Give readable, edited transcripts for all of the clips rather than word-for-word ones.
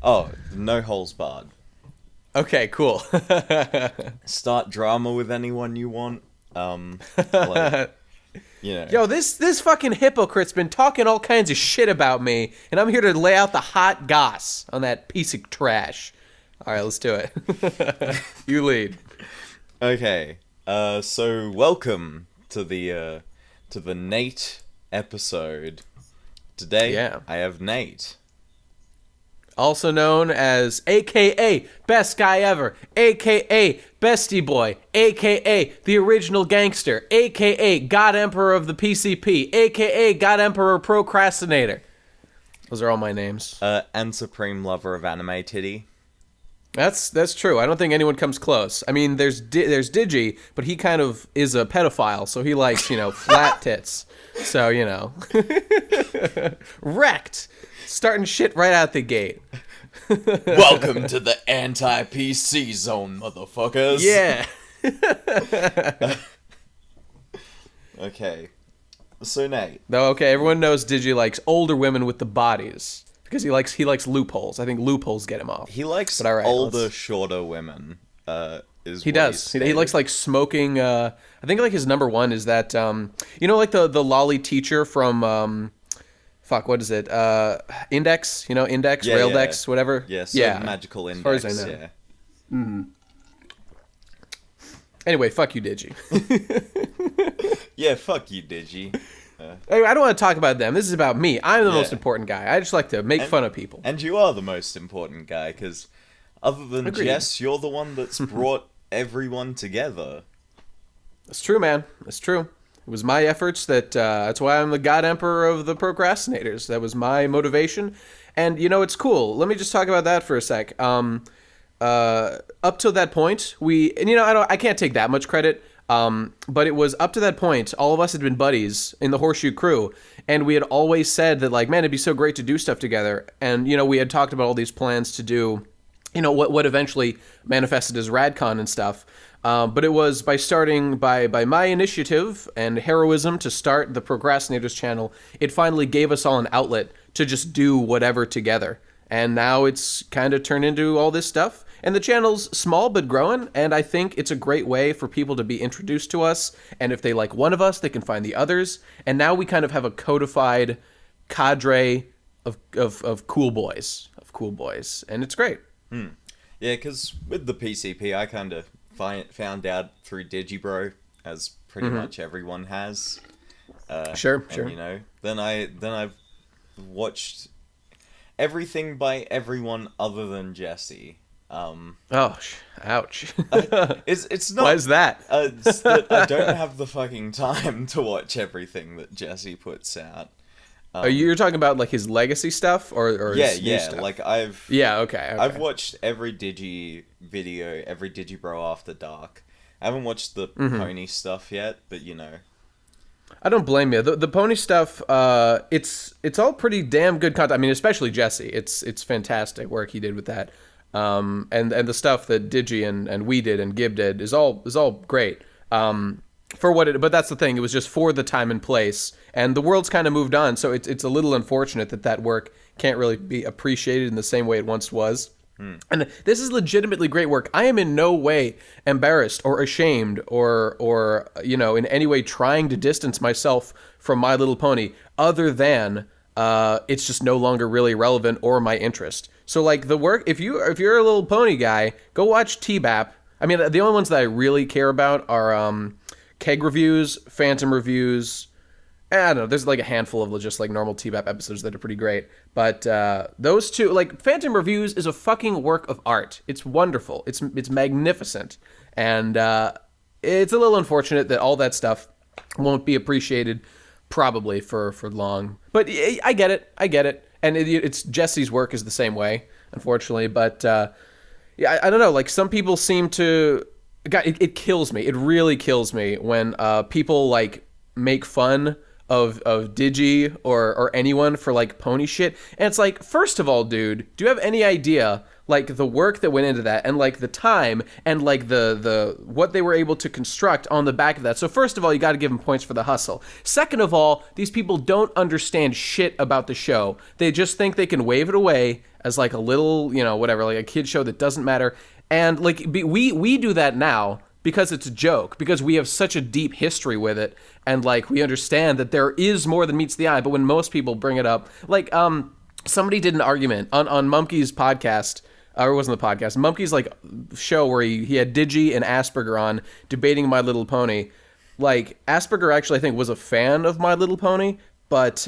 Oh, no holes barred. Okay, cool. Start drama with anyone you want. Like, you know. Yo, this fucking hypocrite's been talking all kinds of shit about me, and I'm here to lay out the hot goss on that piece of trash. All right, let's do it. You lead. Okay. So welcome to the Nate episode. Today, Yeah. I have Nate. Also known as AKA Best Guy Ever, AKA Bestie Boy, AKA The Original Gangster, AKA God Emperor of the PCP, AKA God Emperor Procrastinator. Those are all my names. And supreme lover of anime titty. That's true. I don't think anyone comes close. I mean, there's Digi, but he kind of is a pedophile, so he likes, flat tits. So, wrecked. Starting shit right out the gate. Welcome to the anti-PC zone, motherfuckers. Yeah. Okay. So Nate. Though, okay, everyone knows Digi likes older women with the bodies because he likes loopholes. I think loopholes get him off. He likes But all right, older, shorter women. Is He what does. he's He likes like smoking. I think like his number one is that like the lolly teacher from fuck, what is it? Index. Index, Yeah, Raildex, whatever. Yeah, magical index. As far as I know. Yeah. Anyway, fuck you, Digi. Yeah, fuck you, Digi. Anyway, I don't want to talk about them. This is about me. I'm the Yeah. most important guy. I just like to make fun of people. And you are the most important guy, because other than Agreed. Jess, you're the one that's brought everyone together. It's true, man. It's true. It was my efforts that's why I'm the God Emperor of the procrastinators. That was my motivation. And, it's cool. Let me just talk about that for a sec. Up to that point, I can't take that much credit. But it was up to that point, all of us had been buddies in the Horseshoe Crew, and we had always said that, like, man, it'd be so great to do stuff together. And, we had talked about all these plans to do, what eventually manifested as RadCon and stuff. But it was by starting by my initiative and heroism to start the Procrastinators channel, it finally gave us all an outlet to just do whatever together. And now it's kind of turned into all this stuff. And the channel's small but growing, and I think it's a great way for people to be introduced to us. And if they like one of us, they can find the others. And now we kind of have a codified cadre of cool boys. And it's great. Yeah, because with the PCP, I kind of found out through Digibro, as pretty much everyone has. Sure. Then I've watched everything by everyone other than Jesse. Ouch. It's not. Why is that? It's that I don't have the fucking time to watch everything that Jesse puts out. You're talking about like his legacy stuff or Yeah, his new stuff? like Okay. I've watched every Digi video, every Digibro After Dark. I haven't watched the pony stuff yet, but I don't blame you. The pony stuff, it's all pretty damn good content. I mean, especially Jesse. It's fantastic work he did with that. And the stuff that Digi and we did and Gib did is all great. But that's the thing. It was just for the time and place, and the world's kind of moved on. So it's a little unfortunate that work can't really be appreciated in the same way it once was. And this is legitimately great work. I am in no way embarrassed or ashamed or in any way trying to distance myself from My Little Pony, other than it's just no longer really relevant or my interest. So like the work, if you're a Little Pony guy, go watch T-Bap. I mean, the only ones that I really care about are Keg reviews, Phantom reviews. I don't know. There's like a handful of just like normal T-Bap episodes that are pretty great. But those two, like Phantom Reviews is a fucking work of art. It's wonderful. It's magnificent. And it's a little unfortunate that all that stuff won't be appreciated probably for long. But I get it. And it's Jesse's work is the same way, unfortunately. But I don't know. Like some people seem to... God, it kills me. It really kills me when people like make fun of Digi or anyone for like pony shit. And it's like, first of all, dude, do you have any idea like the work that went into that, and like the time, and like the what they were able to construct on the back of that. So first of all, you got to give them points for the hustle. Second of all, these people don't understand shit about the show. They just think they can wave it away as like a little, you know, whatever, like a kid show that doesn't matter. And like we do that now because it's a joke, because we have such a deep history with it, and like we understand that there is more than meets the eye. But when most people bring it up, like somebody did an argument on Mumkey's podcast, or it wasn't the podcast, Mumkey's like show where he had Digi and Asperger on debating My Little Pony. Like Asperger actually I think was a fan of My Little Pony, but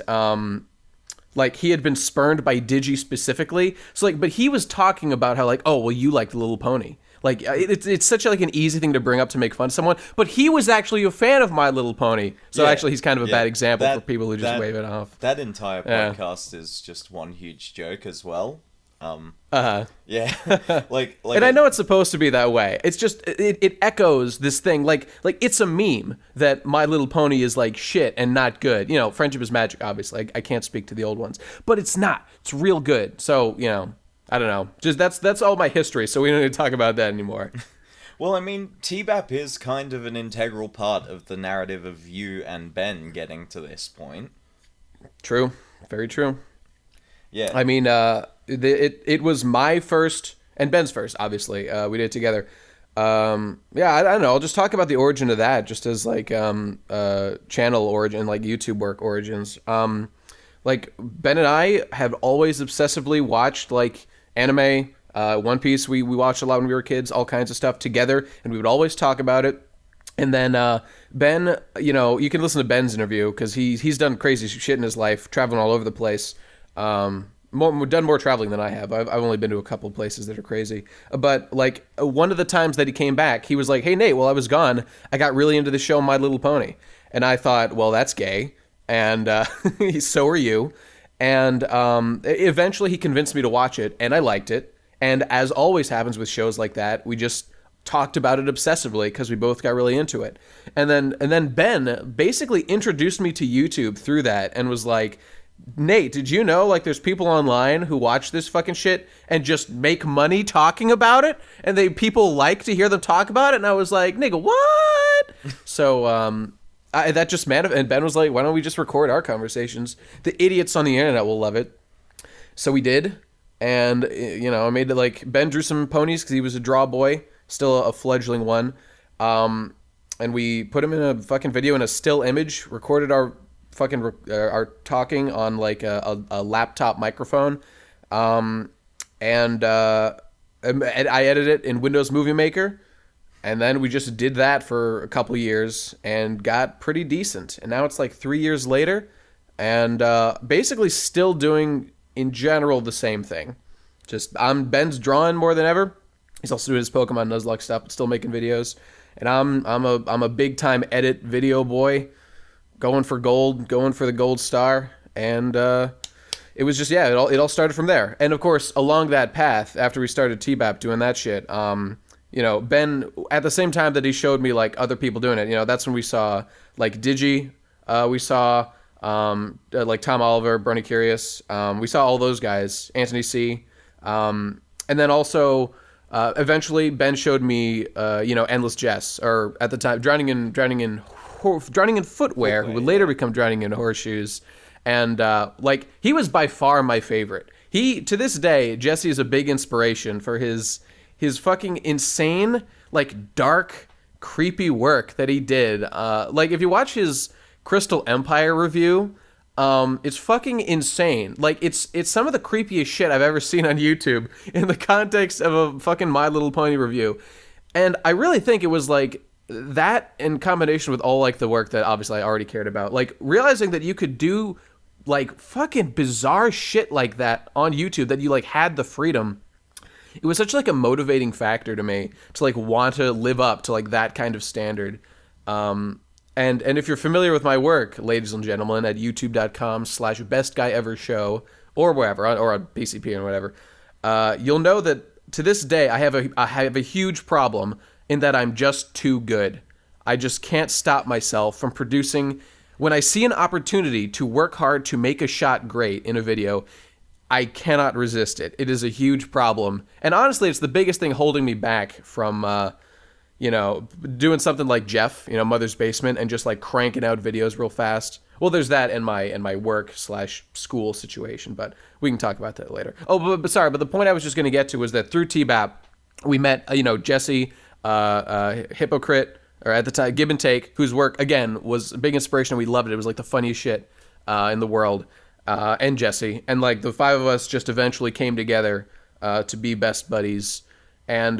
like he had been spurned by Digi specifically. So like, but he was talking about how like, oh well, you like The Little Pony. Like it's such like an easy thing to bring up to make fun of someone, but he was actually a fan of My Little Pony. So actually, he's kind of a bad example for people who just wave it off. That entire podcast is just one huge joke as well. Yeah, like, and I know it's supposed to be that way. It's just it echoes this thing like it's a meme that My Little Pony is like shit and not good. You know, Friendship is Magic. Obviously, I can't speak to the old ones, but it's not. It's real good. So you know. I don't know. Just that's all my history, so we don't need to talk about that anymore. Well, I mean, TBAP is kind of an integral part of the narrative of you and Ben getting to this point. True. Very true. Yeah. I mean, it was my first, and Ben's first, obviously. We did it together. Yeah, I don't know. I'll just talk about the origin of that, just as like channel origin, like YouTube work origins. Like, Ben and I have always obsessively watched, like, anime, One Piece, we watched a lot when we were kids, all kinds of stuff together, and we would always talk about it. And then Ben, you know, you can listen to Ben's interview, because he's done crazy shit in his life, traveling all over the place. Done more traveling than I have. I've only been to a couple places that are crazy. But, like, one of the times that he came back, he was like, hey, Nate, while I was gone, I got really into the show My Little Pony. And I thought, well, that's gay. And so are you. And eventually he convinced me to watch it, and I liked it. And as always happens with shows like that, we just talked about it obsessively because we both got really into it. And then Ben basically introduced me to YouTube through that and was like, Nate, did you know like there's people online who watch this fucking shit and just make money talking about it? And people like to hear them talk about it? And I was like, nigga, what? So that just and Ben was like, why don't we just record our conversations? The idiots on the internet will love it. So we did. And, you know, I made it like, Ben drew some ponies because he was a draw boy, still a fledgling one. And we put him in a fucking video in a still image, recorded our our talking on like a laptop microphone. And I edited it in Windows Movie Maker. And then we just did that for a couple years and got pretty decent. And now it's like 3 years later and basically still doing, in general, the same thing. Just Ben's drawing more than ever. He's also doing his Pokemon Nuzlocke stuff, but still making videos. And I'm a big-time edit video boy, going for the gold star. And it was just, yeah, it all started from there. And, of course, along that path, after we started TBAP doing that shit, you know, Ben, at the same time that he showed me, like, other people doing it, you know, that's when we saw, like, Digi, we saw, like, Tom Oliver, Bernie Curious, we saw all those guys, Anthony C., and then also, eventually, Ben showed me, you know, Endless Jess, or at the time, Drowning in Footwear, who would later become Drowning in Horseshoes, and, like, he was by far my favorite. To this day, Jesse is a big inspiration for his fucking insane, like, dark, creepy work that he did. Like, if you watch his Crystal Empire review, it's fucking insane. Like, it's some of the creepiest shit I've ever seen on YouTube in the context of a fucking My Little Pony review. And I really think it was, like, that in combination with all, like, the work that obviously I already cared about. Like, realizing that you could do, like, fucking bizarre shit like that on YouTube, that you, like, had the freedom. It was such like a motivating factor to me to like want to live up to like that kind of standard. And if you're familiar with my work, ladies and gentlemen, at youtube.com/bestguyevershow or wherever, or on PCP or whatever, you'll know that to this day I have a huge problem in that I'm just too good. I just can't stop myself from producing. When I see an opportunity to work hard to make a shot great in a video, I cannot resist it. It is a huge problem. And honestly, it's the biggest thing holding me back from, doing something like Jeff, Mother's Basement, and just like cranking out videos real fast. Well, there's that in my work/school situation, but we can talk about that later. Oh, but sorry, but the point I was just going to get to was that through TBAP, we met, Jesse, Hypocrite, or at the time, Give and Take, whose work, again, was a big inspiration. We loved it. It was like the funniest shit in the world. And Jesse, and like the five of us just eventually came together to be best buddies. And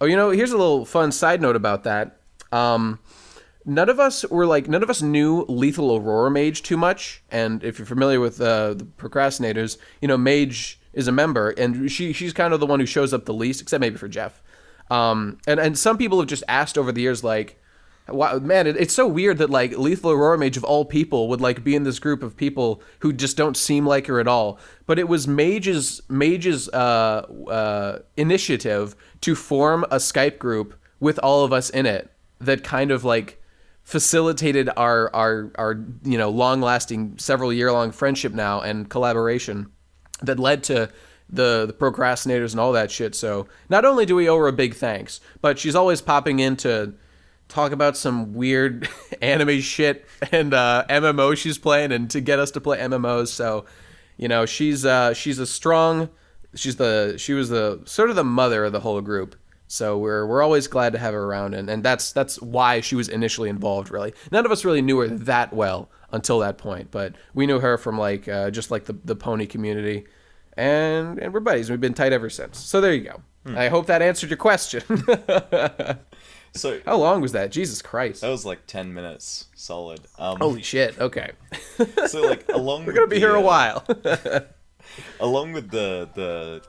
here's a little fun side note about that. None of us knew Lethal Aurora Mage too much. And if you're familiar with the Procrastinators, Mage is a member, and she's kind of the one who shows up the least, except maybe for Jeff. And some people have just asked over the years, like, wow, man, it's so weird that like Lethal Aurora Mage of all people would like be in this group of people who just don't seem like her at all. But it was Mage's initiative to form a Skype group with all of us in it that kind of like facilitated our long lasting several year long friendship now and collaboration that led to the Procrastinators and all that shit. So not only do we owe her a big thanks, but she's always popping in to talk about some weird anime shit and MMO she's playing, and to get us to play MMOs. So, she was the sort of the mother of the whole group. So we're always glad to have her around, and that's why she was initially involved. Really, none of us really knew her that well until that point, but we knew her from like just like the pony community, and we're buddies. We've been tight ever since. So there you go. I hope that answered your question. So how long was that? Jesus Christ. That was like 10 minutes solid. Holy shit. Okay. So like we're going to be here a while. Along with the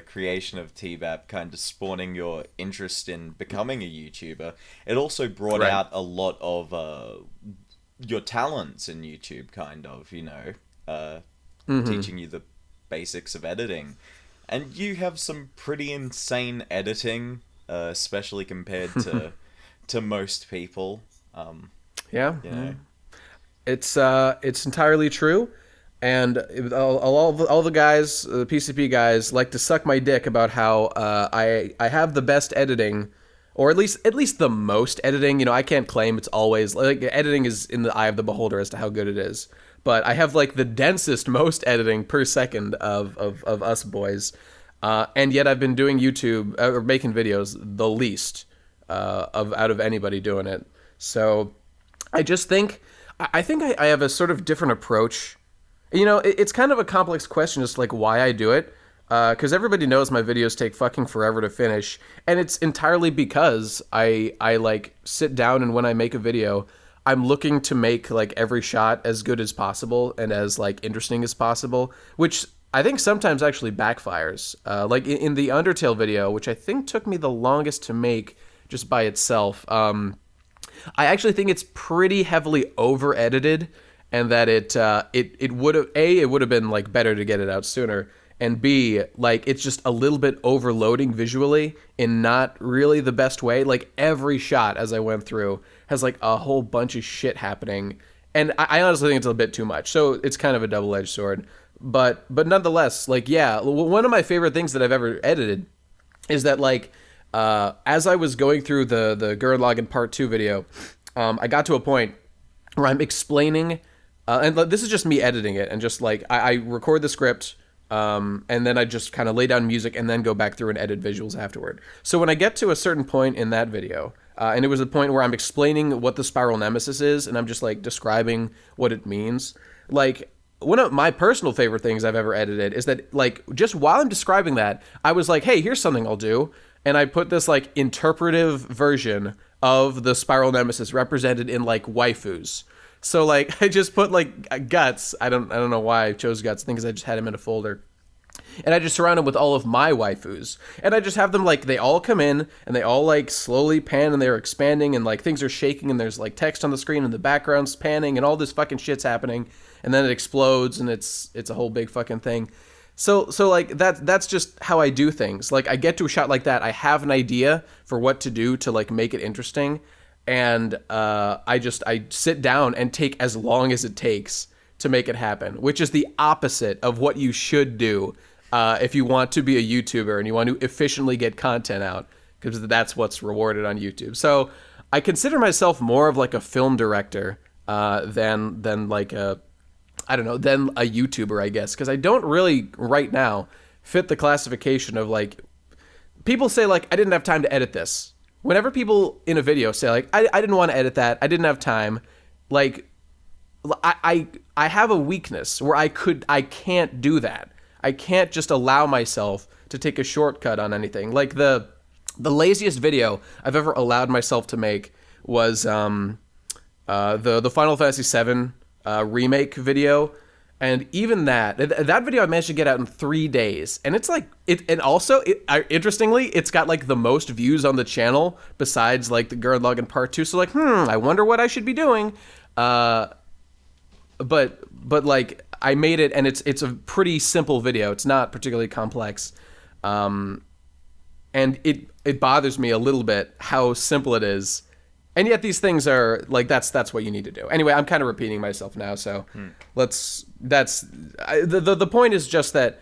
creation of TBAP kind of spawning your interest in becoming a YouTuber, it also brought out a lot of your talents in YouTube, kind of, teaching you the basics of editing. And you have some pretty insane editing, especially compared to most people. It's entirely true, and all the guys, the PCP guys, like to suck my dick about how I have the best editing, or at least the most editing. I can't claim it's always like editing is in the eye of the beholder as to how good it is, but I have like the densest, most editing per second of us boys. And yet I've been doing YouTube or making videos the least out of anybody doing it. So I just think I have a sort of different approach. It's kind of a complex question, just like why I do it. Because everybody knows my videos take fucking forever to finish, and it's entirely because I like sit down, and when I make a video, I'm looking to make like every shot as good as possible and as like interesting as possible, which I think sometimes actually backfires. Like in the Undertale video, which I think took me the longest to make just by itself, I actually think it's pretty heavily over edited, and that it would have been like better to get it out sooner, and B, like it's just a little bit overloading visually in not really the best way. Like every shot as I went through has like a whole bunch of shit happening, and I honestly think it's a bit too much. So it's kind of a double-edged sword. But nonetheless, like, yeah, one of my favorite things that I've ever edited is that, like, as I was going through the Gurren Lagann Part 2 video, I got to a point where I'm explaining, and this is just me editing it, and just, like, I record the script, and then I just kind of lay down music and then go back through and edit visuals afterward. So when I get to a certain point in that video, and it was a point where I'm explaining what the Spiral Nemesis is, and I'm just, like, describing what it means, like, one of my personal favorite things I've ever edited is that, like, just while I'm describing that, I was like, hey, here's something I'll do. And I put this, like, interpretive version of the Spiral Nemesis represented in, like, waifus. So, like, I just put, like, Guts. I don't know why I chose Guts. I think because I just had him in a folder. And I just surround them with all of my waifus. And I just have them, like, they all come in, and they all, like, slowly pan, and they're expanding, and, like, things are shaking, and there's, like, text on the screen, and the background's panning, and all this fucking shit's happening. And then it explodes, and it's a whole big fucking thing. So like, that's just how I do things. Like, I get to a shot like that, I have an idea for what to do to, like, make it interesting, and I sit down and take as long as it takes to make it happen, which is the opposite of what you should do if you want to be a YouTuber and you want to efficiently get content out, because that's what's rewarded on YouTube. So I consider myself more of like a film director than like a, I don't know, than a YouTuber, I guess, because I don't really right now fit the classification of like, people say like, I didn't have time to edit this. Whenever people in a video say like, I didn't want to edit that, I didn't have time, like, I have a weakness where I can't do that. I can't just allow myself to take a shortcut on anything. Like the laziest video I've ever allowed myself to make was the Final Fantasy VII remake video, and even that video I managed to get out in 3 days, and it's like and also interestingly, it's got like the most views on the channel besides like the Gurren Lagann Part 2. So like, I wonder what I should be doing. But like I made it, and it's a pretty simple video. It's not particularly complex, and it bothers me a little bit how simple it is, and yet these things are like that's what you need to do. Anyway, I'm kind of repeating myself now, so the point is just that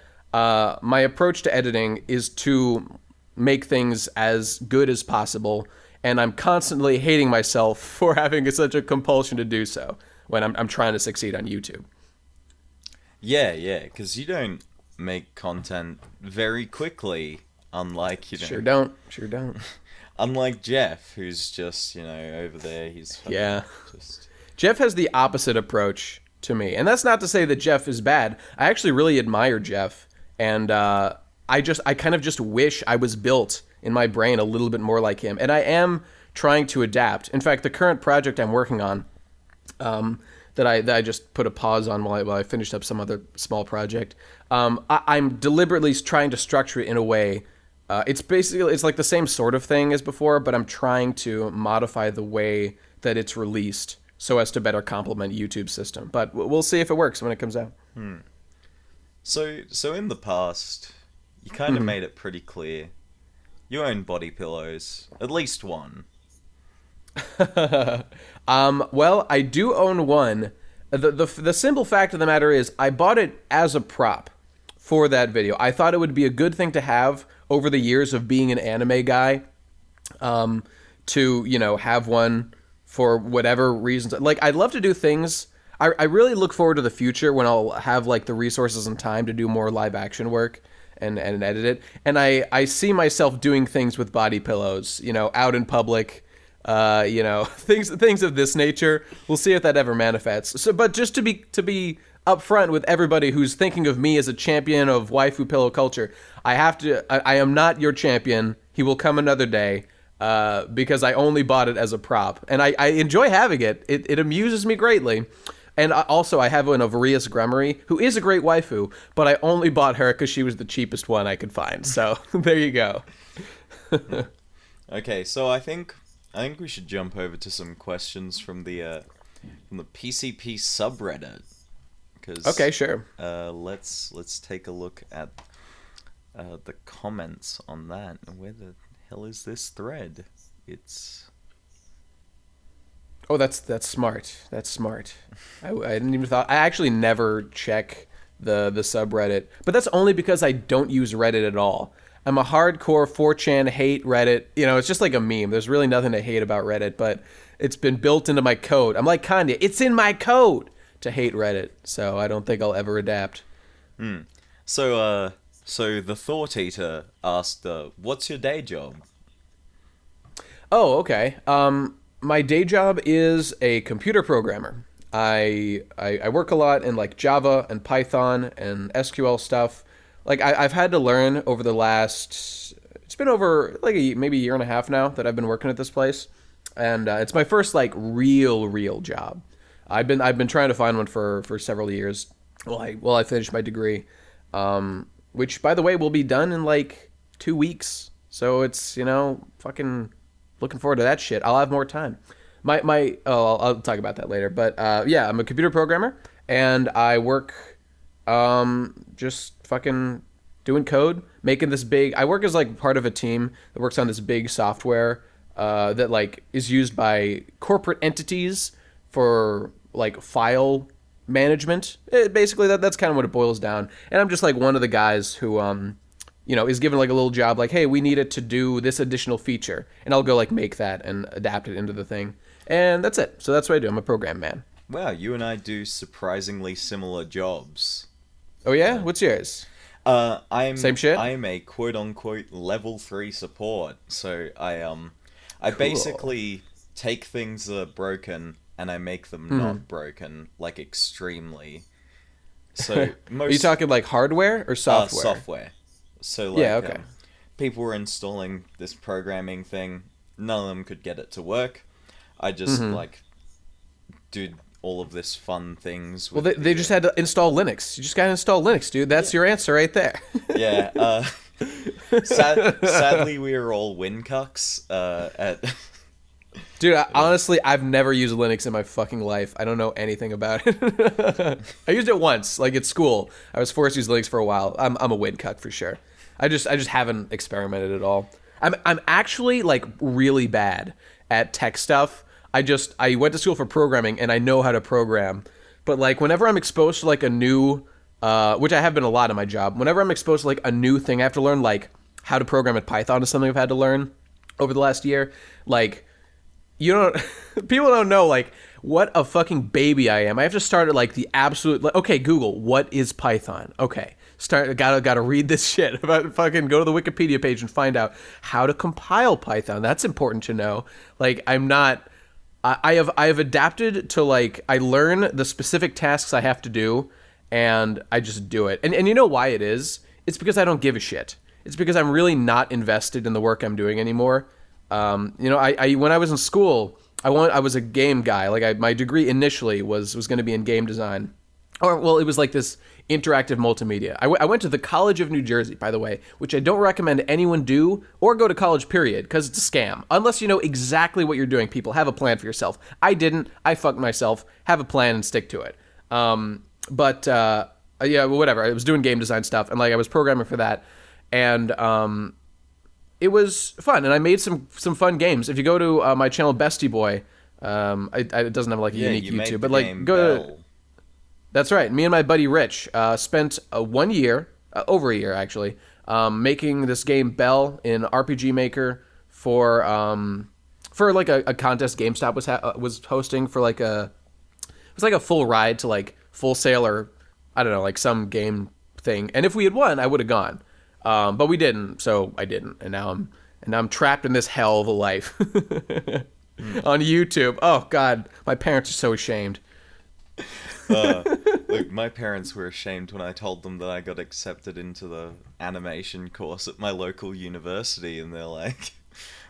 my approach to editing is to make things as good as possible, and I'm constantly hating myself for having such a compulsion to do so when I'm trying to succeed on YouTube. Yeah, because you don't make content very quickly, unlike, you know... Sure don't. Unlike Jeff, who's just, over there, he's... Just... Jeff has the opposite approach to me, and that's not to say that Jeff is bad. I actually really admire Jeff, and I kind of just wish I was built in my brain a little bit more like him, and I am trying to adapt. In fact, the current project I'm working on, that I just put a pause on while I finished up some other small project. I'm deliberately trying to structure it in a way. It's like the same sort of thing as before, but I'm trying to modify the way that it's released so as to better complement YouTube's system. But we'll see if it works when it comes out. So in the past, you kind of made it pretty clear you own body pillows, at least one. Well, I do own one. The simple fact of the matter is I bought it as a prop for that video. I thought it would be a good thing to have over the years of being an anime guy, to, have one for whatever reasons. Like, I'd love to do things. I really look forward to the future when I'll have like the resources and time to do more live action work and edit it. And I see myself doing things with body pillows, out in public. Things of this nature. We'll see if that ever manifests. So, but just to be upfront with everybody who's thinking of me as a champion of waifu pillow culture, I am not your champion. He will come another day, because I only bought it as a prop, and I enjoy having it. It amuses me greatly. And also, I have one of Arias Gremory, who is a great waifu, but I only bought her because she was the cheapest one I could find. So there you go. Okay, so I think we should jump over to some questions from the PCP subreddit. Okay, sure. Let's take a look at the comments on that. Where the hell is this thread? It's... Oh, that's smart. That's smart. I didn't even thought. I actually never check the subreddit, but that's only because I don't use Reddit at all. I'm a hardcore 4chan hate Reddit. It's just like a meme. There's really nothing to hate about Reddit, but it's been built into my code. I'm like Kanye. It's in my code to hate Reddit, so I don't think I'll ever adapt. So the Thought Eater asked, what's your day job? Oh, okay. My day job is a computer programmer. I work a lot in like Java and Python and SQL stuff. Like I've had to learn over the last, it's been over like maybe a year and a half now that I've been working at this place, and it's my first like real job. I've been trying to find one for several years while I finish my degree, which by the way will be done in like 2 weeks. So it's fucking looking forward to that shit. I'll have more time. I'll talk about that later. But yeah, I'm a computer programmer, and I work just fucking doing code, making this big... I work as like part of a team that works on this big software that like is used by corporate entities for like file management. Basically, that's kind of what it boils down. And I'm just like one of the guys who, is given like a little job, like, hey, we need it to do this additional feature, and I'll go like make that and adapt it into the thing, and that's it. So that's what I do. I'm a program man. Wow, you and I do surprisingly similar jobs. Oh yeah, what's yours? I'm Same shit? I am a quote unquote level 3 support. So I Cool. basically take things that are broken and I make them not broken, like extremely. So Are you talking like hardware or software? software. So like Yeah, okay. people were installing this programming thing. None of them could get it to work. I just like did all of this fun things. Well, With they just had to install Linux. You just got to install Linux, dude. That's your answer right there. yeah. Sadly, we are all WinCucks at. Dude, honestly, I've never used Linux in my fucking life. I don't know anything about it. I used it once, like at school. I was forced to use Linux for a while. I'm a WinCuck for sure. I just haven't experimented at all. I'm actually like really bad at tech stuff. I went to school for programming and I know how to program, but like whenever I'm exposed to like a new, which I have been a lot in my job, whenever I'm exposed to like a new thing, I have to learn like how to program with Python is something I've had to learn over the last year. Like, you don't, people don't know like what a fucking baby I am. I have to start at like the absolute, like, okay, Google, what is Python? Okay. Gotta read this shit about fucking go to the Wikipedia page and find out how to compile Python. That's important to know. Like I have adapted to like I learn the specific tasks I have to do and I just do it. And you know why it is? It's because I don't give a shit. It's because I'm really not invested in the work I'm doing anymore. I when I was in school, I was a game guy. Like my degree initially was going to be in game design. Or, well, it was like this interactive multimedia. I went to the College of New Jersey, by the way, which I don't recommend anyone do or go to college, period, because it's a scam. Unless you know exactly what you're doing, people. Have a plan for yourself. I didn't. I fucked myself. Have a plan and stick to it. Yeah, whatever. I was doing game design stuff, and like I was programming for that, and it was fun, and I made some fun games. If you go to my channel, Bestie Boy, it doesn't have like a unique YouTube, but like go to... That's right. Me and my buddy Rich spent 1 year, over a year actually, making this game Bell in RPG Maker for like a contest GameStop was hosting for like it was like a full ride to like Full Sail or I don't know, like some game thing. And if we had won, I would have gone, but we didn't, so I didn't. And now I'm trapped in this hell of a life on YouTube. Oh God, my parents are so ashamed. Look, my parents were ashamed when I told them that I got accepted into the animation course at my local university, and they're like,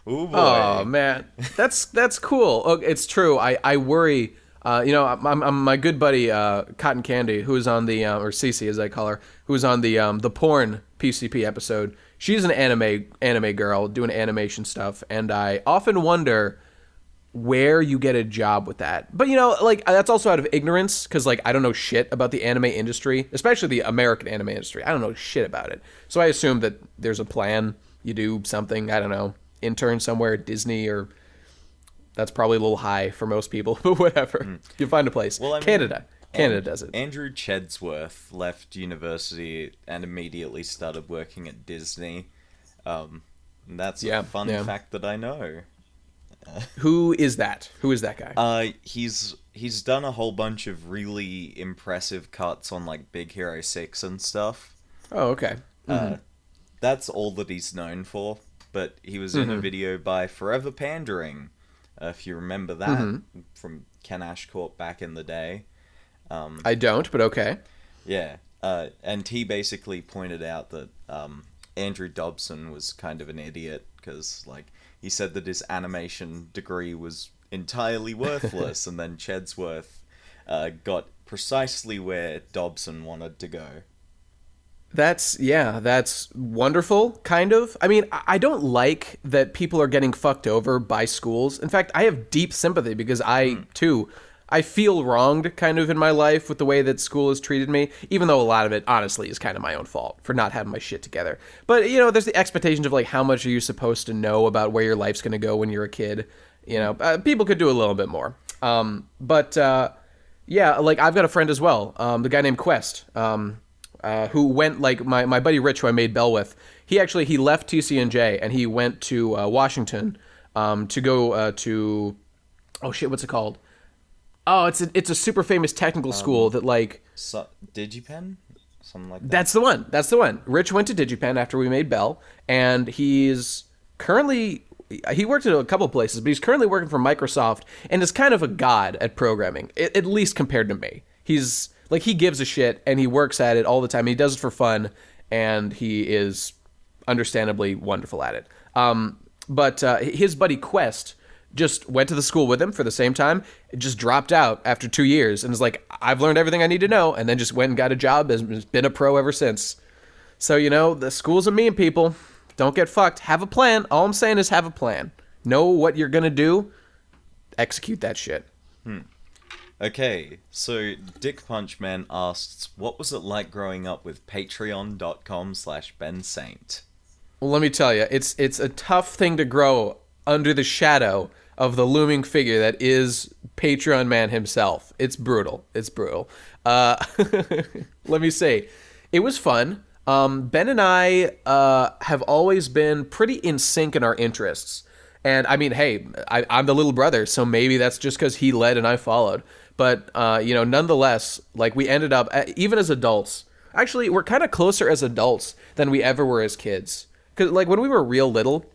"Oh boy!" Oh man, that's cool. Oh, it's true. I worry. I'm my good buddy Cotton Candy, who's on the or Cece as I call her, who's on the porn PCP episode. She's an anime girl doing animation stuff, and I often wonder where you get a job with that. But like that's also out of ignorance, because like I don't know shit about the anime industry, especially the American anime industry. I don't know shit about it, so I assume that there's a plan. You do something, I don't know, intern somewhere at Disney, or that's probably a little high for most people, but whatever. You find a place. Well, I mean, Canada does it. Andrew Chedsworth left university and immediately started working at Disney. That's a fun fact that I know. Who is that? Who is that guy? He's done a whole bunch of really impressive cuts on like Big Hero 6 and stuff. Oh, okay. That's all that he's known for. But he was in a video by Forever Pandering, if you remember that from Ken Ashcorp back in the day. I don't, but okay. Yeah, and he basically pointed out that Andrew Dobson was kind of an idiot because like. He said that his animation degree was entirely worthless, and then Chedsworth got precisely where Dobson wanted to go. That's wonderful, kind of. I mean, I don't like that people are getting fucked over by schools. In fact, I have deep sympathy because I feel wronged kind of in my life with the way that school has treated me, even though a lot of it, honestly, is kind of my own fault for not having my shit together. But, there's the expectations of, like, how much are you supposed to know about where your life's going to go when you're a kid? People could do a little bit more. Yeah, like I've got a friend as well, the guy named Quest, who went like my buddy Rich, who I made Bell with. He left TCNJ and he went to Washington to go to oh shit, what's it called? Oh, it's a super famous technical school that like Digipen, something like that. That's the one. That's the one. Rich went to Digipen after we made Bell, and he worked at a couple places, but he's currently working for Microsoft and is kind of a god at programming, at least compared to me. He's like, he gives a shit and he works at it all the time. He does it for fun, and he is understandably wonderful at it. But his buddy Quest just went to the school with him for the same time, just dropped out after 2 years, and is like, I've learned everything I need to know, and then just went and got a job, has been a pro ever since. So, the schools are mean, people. Don't get fucked. Have a plan. All I'm saying is have a plan. Know what you're going to do. Execute that shit. Okay, so Dick Punchman asks, what was it like growing up with patreon.com/Ben Saint? Well, let me tell you, it's a tough thing to grow under the shadow of the looming figure that is Patreon man himself. It's brutal. It's brutal. Let me say, it was fun. Ben and I have always been pretty in sync in our interests. And I mean, hey, I'm the little brother, so maybe that's just because he led and I followed. But, nonetheless, like we ended up, even as adults, actually, we're kind of closer as adults than we ever were as kids. Because, like, when we were real little,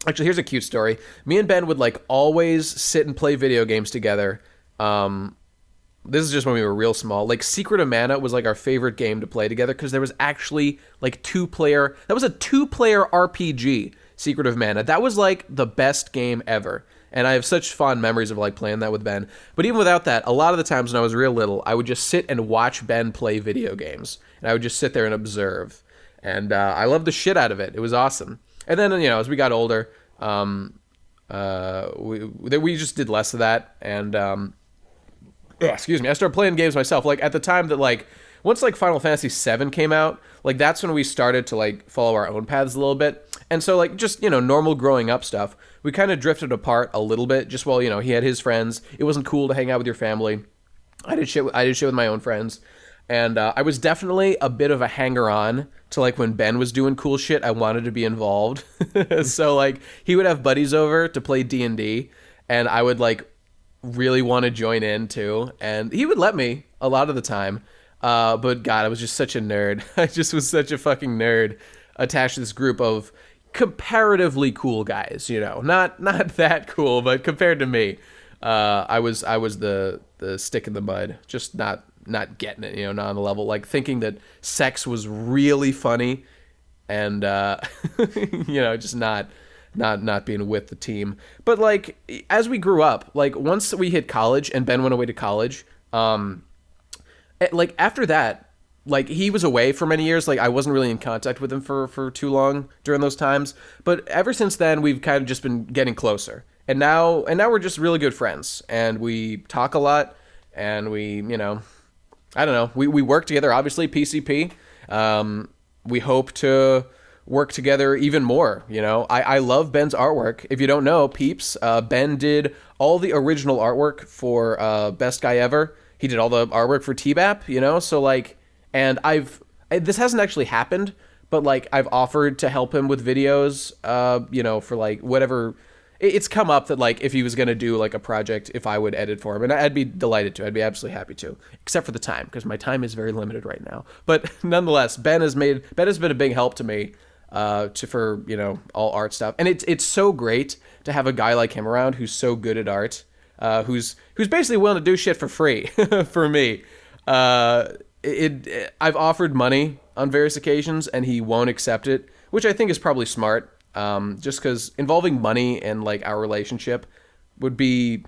actually, here's a cute story. Me and Ben would, like, always sit and play video games together. This is just when we were real small. Like, Secret of Mana was, like, our favorite game to play together because there was actually, like, that was a two-player RPG, Secret of Mana. That was, like, the best game ever. And I have such fond memories of, like, playing that with Ben. But even without that, a lot of the times when I was real little, I would just sit and watch Ben play video games. And I would just sit there and observe. And I loved the shit out of it. It was awesome. And then, as we got older, we just did less of that. And, excuse me, I started playing games myself. Like, at the time that, like, once, like, Final Fantasy VII came out, like, that's when we started to, like, follow our own paths a little bit. And so, like, just, normal growing up stuff, we kind of drifted apart a little bit, just while, he had his friends. It wasn't cool to hang out with your family. I did shit with my own friends. And I was definitely a bit of a hanger-on to, like, when Ben was doing cool shit, I wanted to be involved. So, like, he would have buddies over to play D&D, and I would, like, really want to join in, too. And he would let me a lot of the time. But, God, I was just such a nerd. I just was such a fucking nerd attached to this group of comparatively cool guys, Not that cool, but compared to me, I was the stick in the mud, just not getting it, not on the level, like thinking that sex was really funny, and just not being with the team. But like as we grew up, like once we hit college and Ben went away to college, like after that, like he was away for many years. Like I wasn't really in contact with him for too long during those times. But ever since then, we've kind of just been getting closer. And now we're just really good friends, and we talk a lot, and we, I don't know. We work together, obviously, PCP. We hope to work together even more, I love Ben's artwork. If you don't know, peeps, Ben did all the original artwork for Best Guy Ever. He did all the artwork for TBAP, so like, and this hasn't actually happened, but like I've offered to help him with videos, for like whatever. It's come up that like if he was going to do like a project, if I would edit for him, and I'd be delighted to. I'd be absolutely happy to, except for the time, because my time is very limited right now. But nonetheless, Ben has been a big help to me for all art stuff. And it's so great to have a guy like him around who's so good at art, who's basically willing to do shit for free for me. I've offered money on various occasions and he won't accept it, which I think is probably smart. Just because involving money and like our relationship would be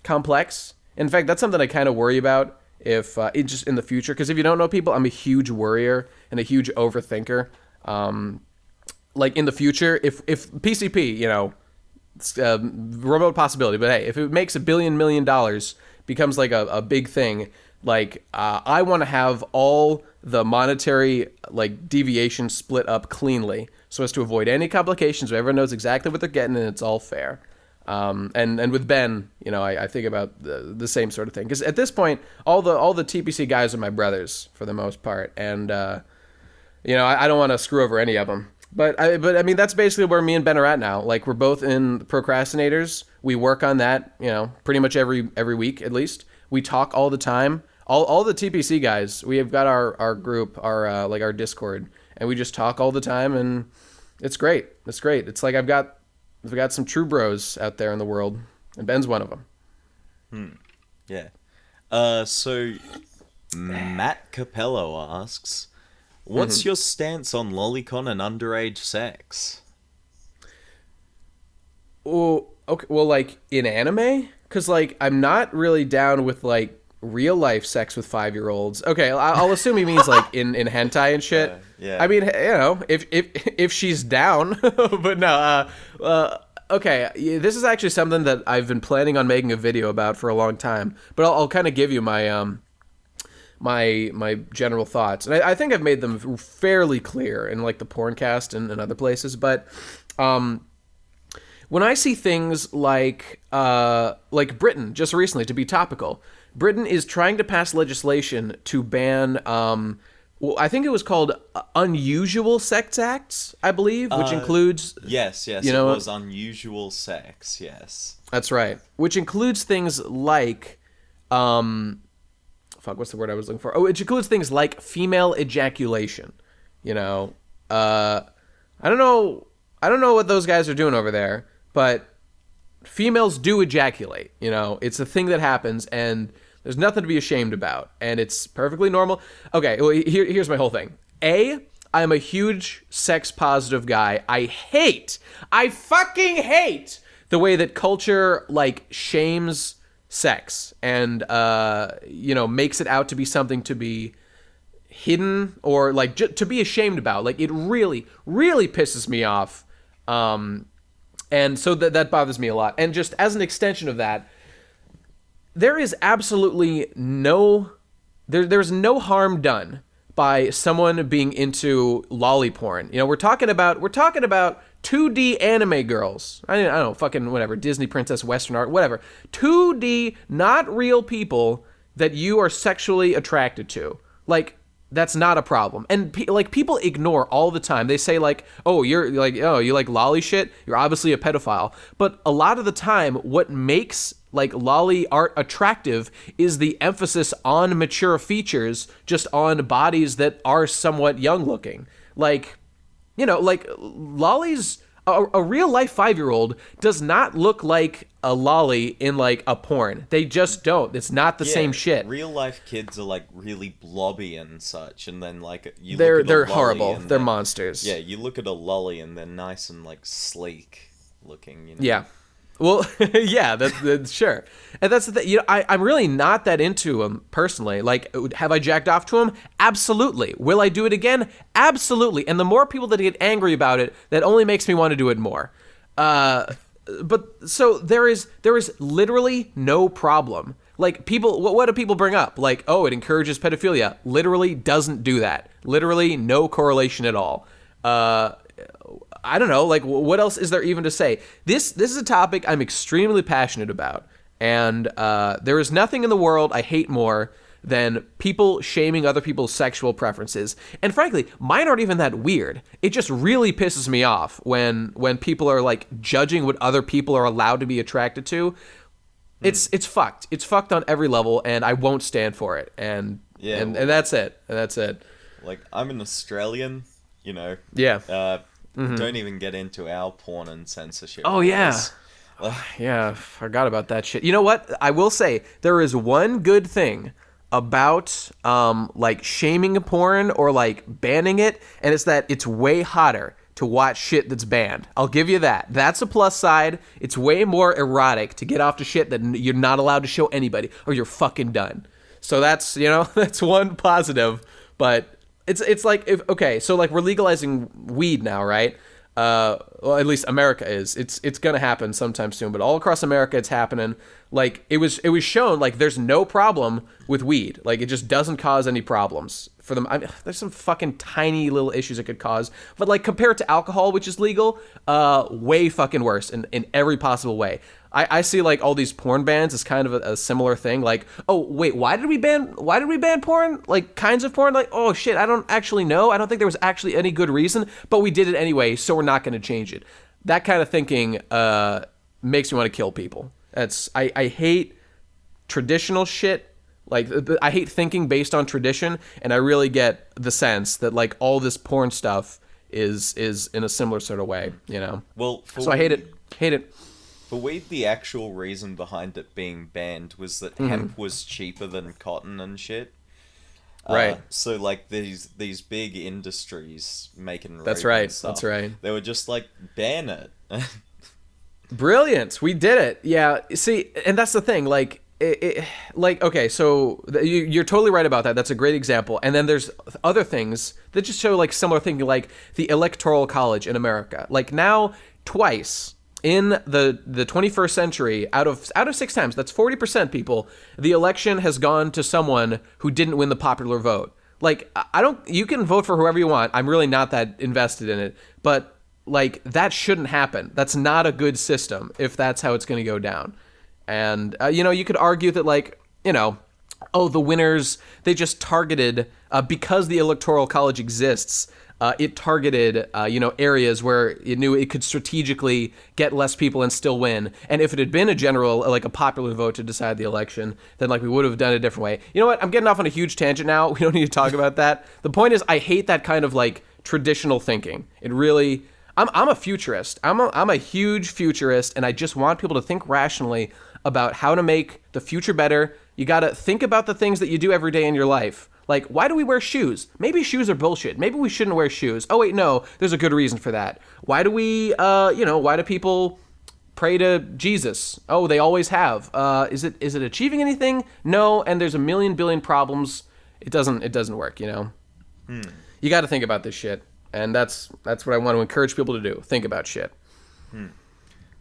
complex. In fact, that's something I kind of worry about if just in the future. Because if you don't know people, I'm a huge worrier and a huge overthinker. Like in the future, if PCP, remote possibility, but hey, if it makes $1 million becomes like a big thing, like I want to have all the monetary like deviation split up cleanly so as to avoid any complications. So everyone knows exactly what they're getting and it's all fair. And with Ben, you know, I think about the same sort of thing, because at this point, all the TPC guys are my brothers for the most part, and you know, I don't want to screw over any of them. But I mean, that's basically where me and Ben are at now. Like, we're both in procrastinators. We work on that, you know, pretty much every week at least. We talk all the time. All the TPC guys, we have got our group, our like our Discord, and we just talk all the time, and it's great. It's great. It's like I've got some true bros out there in the world, and Ben's one of them. Yeah. So Matt Capello asks, what's your stance on lolicon and underage sex? Oh, okay. Well, like in anime, because like I'm not really down with like real life sex with 5-year-olds. Okay, I'll assume he means like in hentai and shit. Yeah. I mean, you know, if she's down, but no. Okay, this is actually something that I've been planning on making a video about for a long time. But I'll kind of give you my my general thoughts, and I think I've made them fairly clear in like the Porncast and other places. But when I see things like Britain just recently, to be topical, Britain is trying to pass legislation to ban, well, I think it was called unusual sex acts, I believe, which includes... Yes, you know, it was unusual sex, yes. That's right. Which includes things like... what's the word I was looking for? Oh, it includes things like female ejaculation. You know, I don't know what those guys are doing over there, but females do ejaculate. You know, it's a thing that happens, and there's nothing to be ashamed about, and it's perfectly normal. Okay, well, here's my whole thing. I'm a huge sex positive guy. I fucking hate the way that culture like shames sex and you know, makes it out to be something to be hidden or like to be ashamed about. Like, it really pisses me off, and so that bothers me a lot. And just as an extension of that, there is absolutely there's no harm done by someone being into lolly porn. You know, we're talking about 2D anime girls. I don't know, fucking whatever, Disney princess, Western art, whatever. 2D, not real people that you are sexually attracted to. Like, that's not a problem. And like, people ignore all the time. They say like, oh, you like lolly shit? You're obviously a pedophile. But a lot of the time, what makes like lolly art attractive is the emphasis on mature features, just on bodies that are somewhat young looking. Like, you know, like lollies, a real life 5-year-old does not look like a lolly in like a porn. They just don't. It's not the same shit. Real life kids are like really blobby and such, and then like they're horrible. They're monsters. Yeah, you look at a lolly and they're nice and like sleek looking. You know? Yeah. Well, yeah, that's sure. And that's the thing. You know, I'm really not that into him personally. Like, have I jacked off to him? Absolutely. Will I do it again? Absolutely. And the more people that get angry about it, that only makes me want to do it more. But so there is literally no problem. Like, people, what do people bring up? Like, oh, it encourages pedophilia. Literally doesn't do that. Literally no correlation at all. I don't know, like, what else is there even to say? This is a topic I'm extremely passionate about, and there is nothing in the world I hate more than people shaming other people's sexual preferences. And frankly, mine aren't even that weird. It just really pisses me off when people are like judging what other people are allowed to be attracted to. It's fucked. It's fucked on every level, and I won't stand for it. And that's it. And that's it. Like, I'm an Australian, you know. Yeah. Don't even get into our porn and censorship. Oh, yeah. Yeah, forgot about that shit. You know what? I will say, there is one good thing about, like, shaming porn or, like, banning it, and it's that it's way hotter to watch shit that's banned. I'll give you that. That's a plus side. It's way more erotic to get off to shit that you're not allowed to show anybody, or you're fucking done. So that's, you know, that's one positive, but... It's like, so like we're legalizing weed now, right? well, at least America is. It's gonna happen sometime soon, but all across America, it's happening. Like it was shown like there's no problem with weed. Like it just doesn't cause any problems for them. I mean, there's some fucking tiny little issues it could cause, but like compared to alcohol, which is legal, way fucking worse in every possible way. I see like all these porn bans as kind of a similar thing. Like, oh wait, why did we ban porn? Like kinds of porn? Like, oh shit, I don't actually know. I don't think there was actually any good reason, but we did it anyway, so we're not going to change it. That kind of thinking makes me want to kill people. I hate traditional shit. Like I hate thinking based on tradition, and I really get the sense that like all this porn stuff is in a similar sort of way, you know. Well, so I hate it. Hate it. For weed, the actual reason behind it being banned was that hemp was cheaper than cotton and shit. Right. So like these big industries making That's rope right. and stuff, That's right. They were just like ban it. Brilliant. We did it. Yeah. See, and that's the thing. Like, like okay, so you're totally right about that. That's a great example. And then there's other things that just show like similar thinking, like the Electoral College in America. Like now, twice in the 21st century, out of 6 times, that's 40% people, the election has gone to someone who didn't win the popular vote. Like you can vote for whoever you want. I'm really not that invested in it, but like that shouldn't happen. That's not a good system if that's how it's going to go down. And you know, you could argue that like, you know, oh, the winners, they just targeted because the Electoral College exists. It targeted, you know, areas where it knew it could strategically get less people and still win. And if it had been a general, like a popular vote to decide the election, then like we would have done it a different way. You know what? I'm getting off on a huge tangent now. We don't need to talk about that. The point is, I hate that kind of like traditional thinking. It really, I'm a futurist. I'm a huge futurist, and I just want people to think rationally about how to make the future better. You got to think about the things that you do every day in your life. Like, why do we wear shoes? Maybe shoes are bullshit. Maybe we shouldn't wear shoes. Oh, wait, no, there's a good reason for that. Why do we, you know, why do people pray to Jesus? Oh, they always have. Is it achieving anything? No, and there's a million billion problems. It doesn't work, you know? You got to think about this shit. And that's what I want to encourage people to do. Think about shit.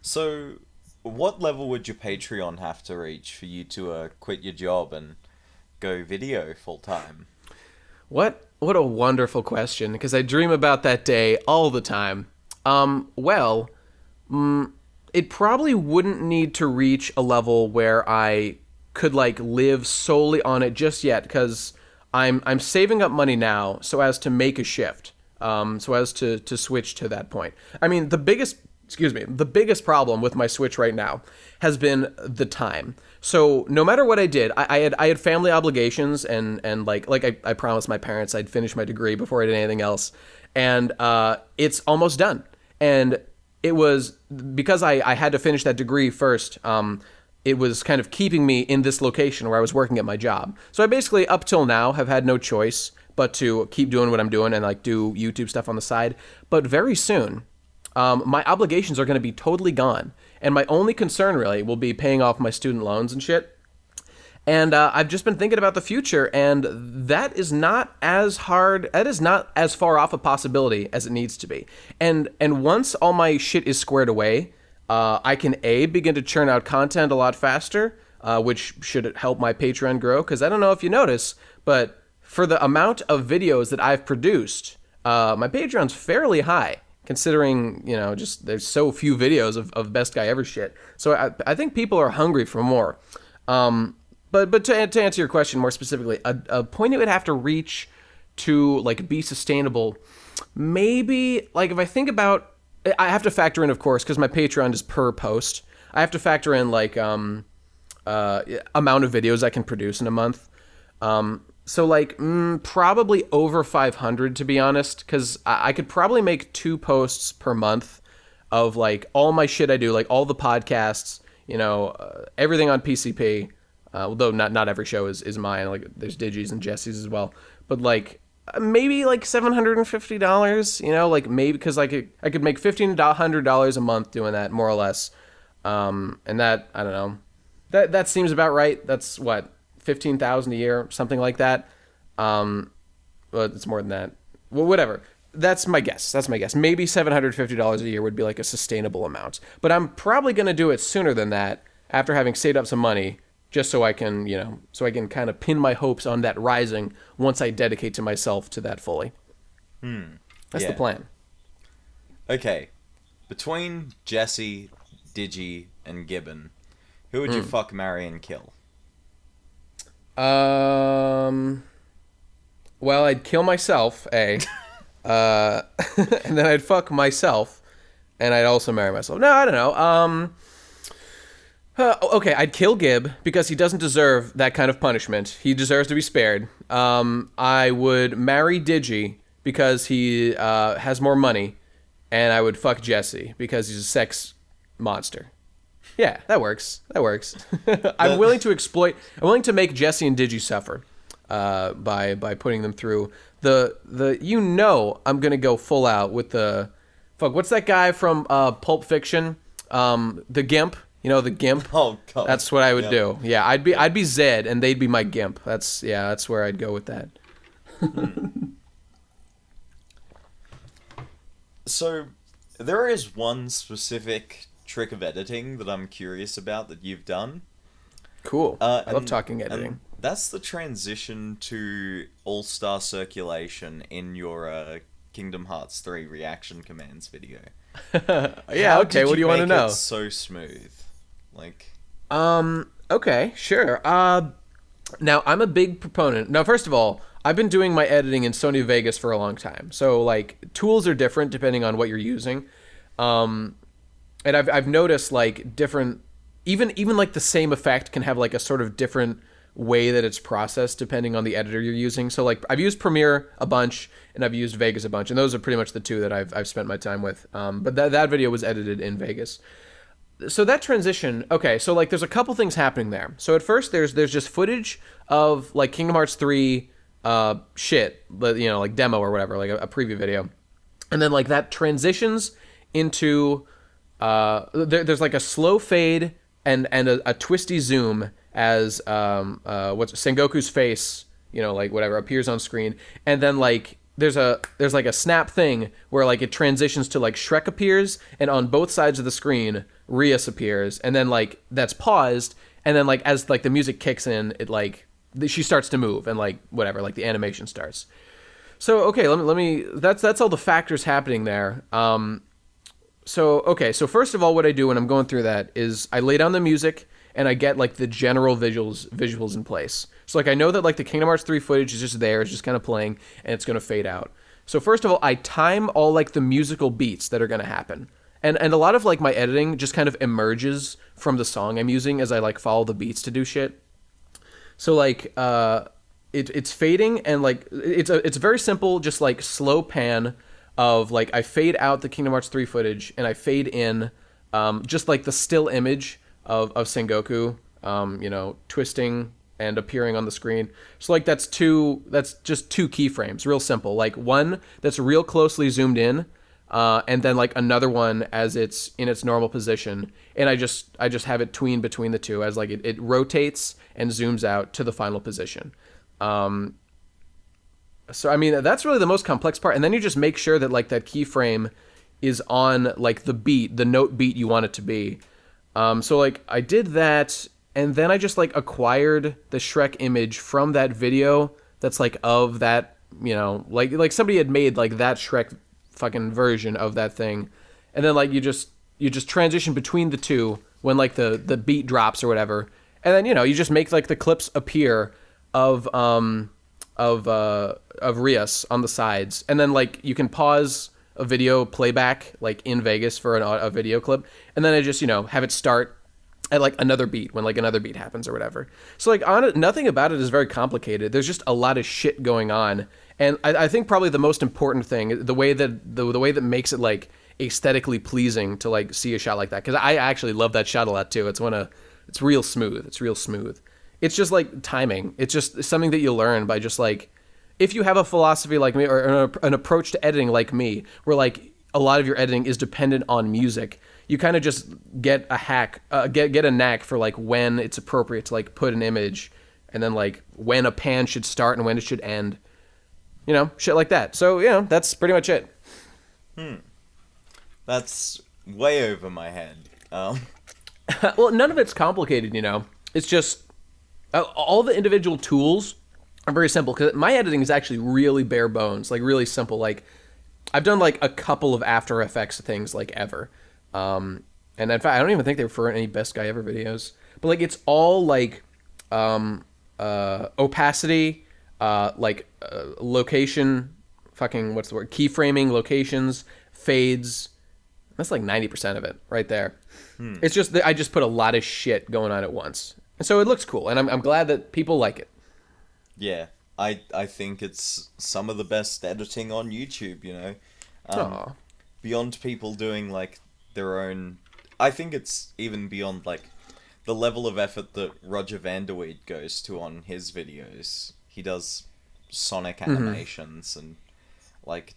So, what level would your Patreon have to reach for you to quit your job and go video full time? What a wonderful question, because I dream about that day all the time. Well, it probably wouldn't need to reach a level where I could like live solely on it just yet, because I'm saving up money now so as to make a shift, so as to switch to that point. I mean, the biggest problem with my switch right now has been the time. So no matter what I did, I had family obligations, and like I promised my parents I'd finish my degree before I did anything else, and it's almost done. And it was because I had to finish that degree first. It was kind of keeping me in this location where I was working at my job. So I basically, up till now, have had no choice but to keep doing what I'm doing and like do YouTube stuff on the side. But very soon, my obligations are going to be totally gone. And my only concern really will be paying off my student loans and shit. And I've just been thinking about the future, and that is not as hard, that is not as far off a possibility as it needs to be. And once all my shit is squared away, I can begin to churn out content a lot faster, which should help my Patreon grow. Because I don't know if you notice, but for the amount of videos that I've produced, my Patreon's fairly high, considering, you know, just there's so few videos of Best Guy Ever shit. So I think people are hungry for more. But to answer your question more specifically, a point it would have to reach to like be sustainable, maybe like if I think about, I have to factor in, of course, because my Patreon is per post. I have to factor in like amount of videos I can produce in a month. So like probably over 500, to be honest, because I could probably make 2 posts per month of like all my shit I do, like all the podcasts, you know, everything on PCP. Although not every show is mine. Like there's Digi's and Jesse's as well. But like maybe like $750, you know, like maybe because I could make $1,500 a month doing that, more or less. And that, I don't know, that seems about right. That's what, 15,000 a year, something like that. Well, it's more than that. Well, whatever. That's my guess. That's my guess. Maybe $750 a year would be like a sustainable amount. But I'm probably going to do it sooner than that after having saved up some money, just so I can, so I can kind of pin my hopes on that rising once I dedicate to myself to that fully. That's the plan. Okay. Between Jesse, Digi, and Gibbon, who would you fuck, marry, and kill? Well, I'd kill myself, and then I'd fuck myself, and I'd also marry myself. No, I don't know. Okay, I'd kill Gib because he doesn't deserve that kind of punishment. He deserves to be spared. I would marry Digi because he has more money, and I would fuck Jesse because he's a sex monster. Yeah, that works. I'm willing to exploit. I'm willing to make Jesse and Digi suffer by putting them through the. I'm gonna go full out with the. Fuck, what's that guy from Pulp Fiction? The Gimp. The Gimp. Oh God. That's what I would do. Yeah, I'd be Zed and they'd be my Gimp. That's where I'd go with that. So, there is one specific trick of editing that I'm curious about that you've done. Cool. I love talking editing. And that's the transition to All-Star Circulation in your Kingdom Hearts 3 reaction commands video. Yeah, okay, what do you want to know? It's so smooth. Okay, sure. Now, I'm a big proponent. Now, first of all, I've been doing my editing in Sony Vegas for a long time. So, tools are different depending on what you're using. And I've noticed, different... Even the same effect can have, a sort of different way that it's processed depending on the editor you're using. So, I've used Premiere a bunch, and I've used Vegas a bunch. And those are pretty much the two that I've spent my time with. But that video was edited in Vegas. So that transition, okay, so there's a couple things happening there. So at first there's just footage of Kingdom Hearts 3 shit, demo or whatever, a preview video. And then that transitions into there's a slow fade and a twisty zoom as what's Sengoku's face, whatever appears on screen. And then there's a snap thing where it transitions to Shrek appears, and on both sides of the screen Rias appears, and then that's paused, and then as the music kicks in, it she starts to move, and whatever, the animation starts. So okay, let me that's all the factors happening there. So first of all, what I do when I'm going through that is I lay down the music and I get the general visuals in place. So I know that the Kingdom Hearts 3 footage is just there, it's just kind of playing, and it's going to fade out. So first of all, I time all the musical beats that are going to happen. And a lot of my editing just kind of emerges from the song I'm using as I follow the beats to do shit. So it's fading, and it's very simple, just slow pan of I fade out the Kingdom Hearts 3 footage and I fade in just the still image of Sengoku, twisting and appearing on the screen. So that's just two keyframes, real simple. One that's real closely zoomed in, and then another one as it's in its normal position, and I just have it tween between the two as it rotates and zooms out to the final position. So I mean that's really the most complex part, and then you just make sure that that keyframe is on the beat, the note beat you want it to be. So I did that, and then I just acquired the Shrek image from that video that's of that, somebody had made that Shrek fucking version of that thing, and then you just transition between the two when the beat drops or whatever, and then you just make the clips appear of Rias on the sides, and then you can pause a video playback in Vegas for a video clip, and then I just have it start at another beat when another beat happens or whatever. So nothing about it is very complicated. There's just a lot of shit going on, and I think probably the most important thing, the way that makes it aesthetically pleasing to see a shot like that, because I actually love that shot a lot too. It's it's real smooth. It's just timing. It's just something that you learn by just if you have a philosophy like me, or an approach to editing like me, where a lot of your editing is dependent on music, you kind of just get a knack for when it's appropriate to put an image, and then when a pan should start and when it should end. shit like that. So that's pretty much it. That's way over my head. Well, none of it's complicated. It's just all the individual tools are very simple, because my editing is actually really bare bones, like really simple. Like I've done like a couple of After Effects things like ever. And in fact, I don't even think they were for any Best Guy Ever videos. But like it's all like opacity, location, fucking what's the word? Keyframing, locations, fades. That's like 90% of it right there. It's just that I just put a lot of shit going on at once. And so it looks cool, and I'm glad that people like it. Yeah, I think it's some of the best editing on YouTube, beyond people doing like their own. I think it's even beyond like the level of effort that Roger Vanderweed goes to on his videos. He does Sonic animations and like